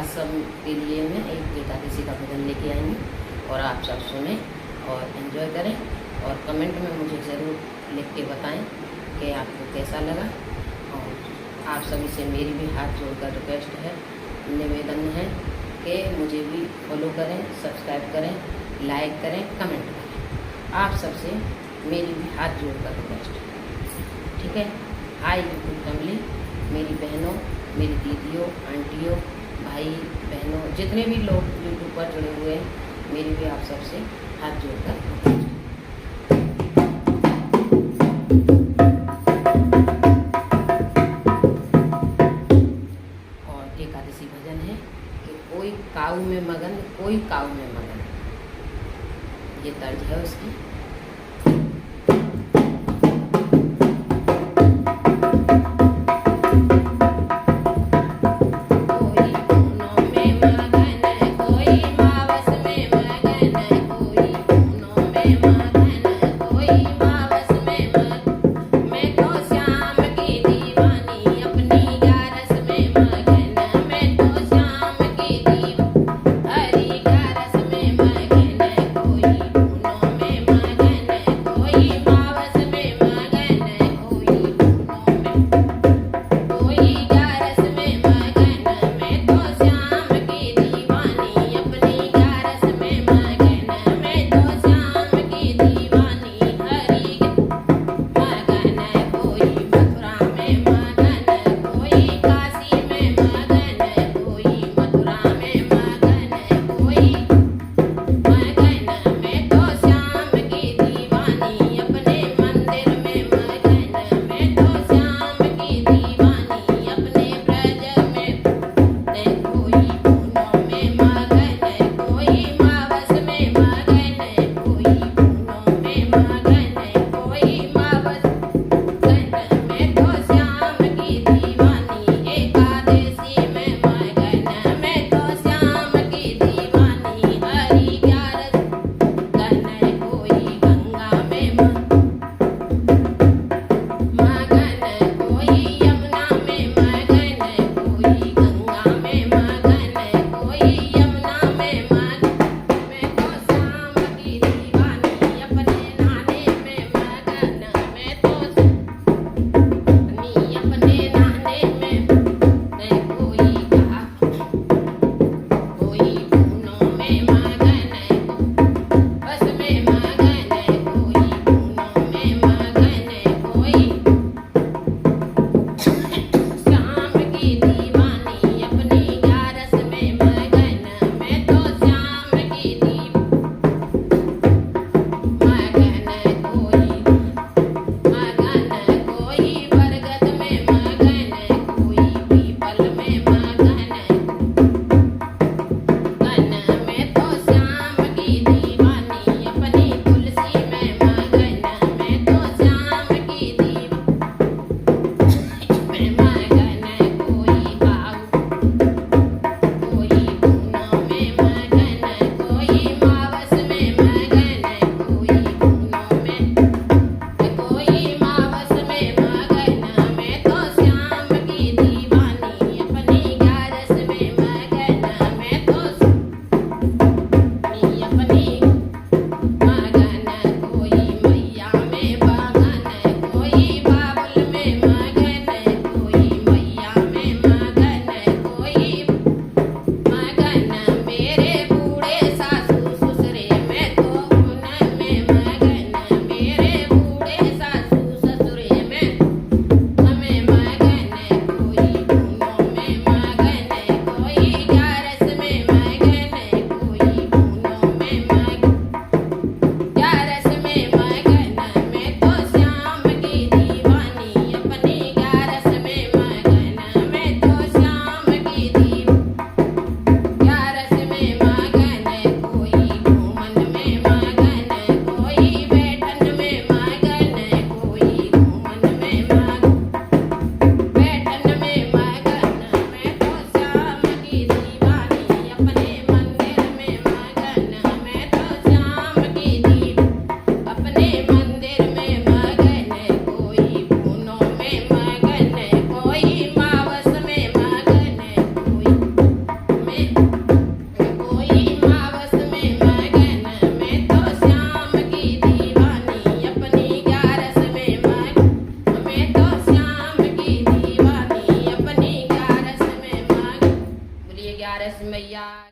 सब के लिए मैं एक एकादशी का भजन लेके आई हूँ और आप सब सुने और एंजॉय करें और कमेंट में मुझे ज़रूर लिख के बताएं कि आपको कैसा लगा। और आप सभी से मेरी भी हाथ जोड़कर रिक्वेस्ट है, निवेदन है कि मुझे भी फॉलो करें, सब्सक्राइब करें, लाइक करें, कमेंट करें। आप सबसे मेरी भी हाथ जोड़कर रिक्वेस्ट है, ठीक है। हाय यूट्यूब फैमिली, मेरी बहनों, मेरी दीदियों, आंटियों, भाई बहनों, जितने भी लोग यूट्यूब पर जुड़े हुए हैं, मेरी भी आप सबसे हाथ जोड़कर और एकादशी भजन है कि कोई काऊ में मगन, कोई काऊ में मगन, ये तर्ज है उसकी। मैया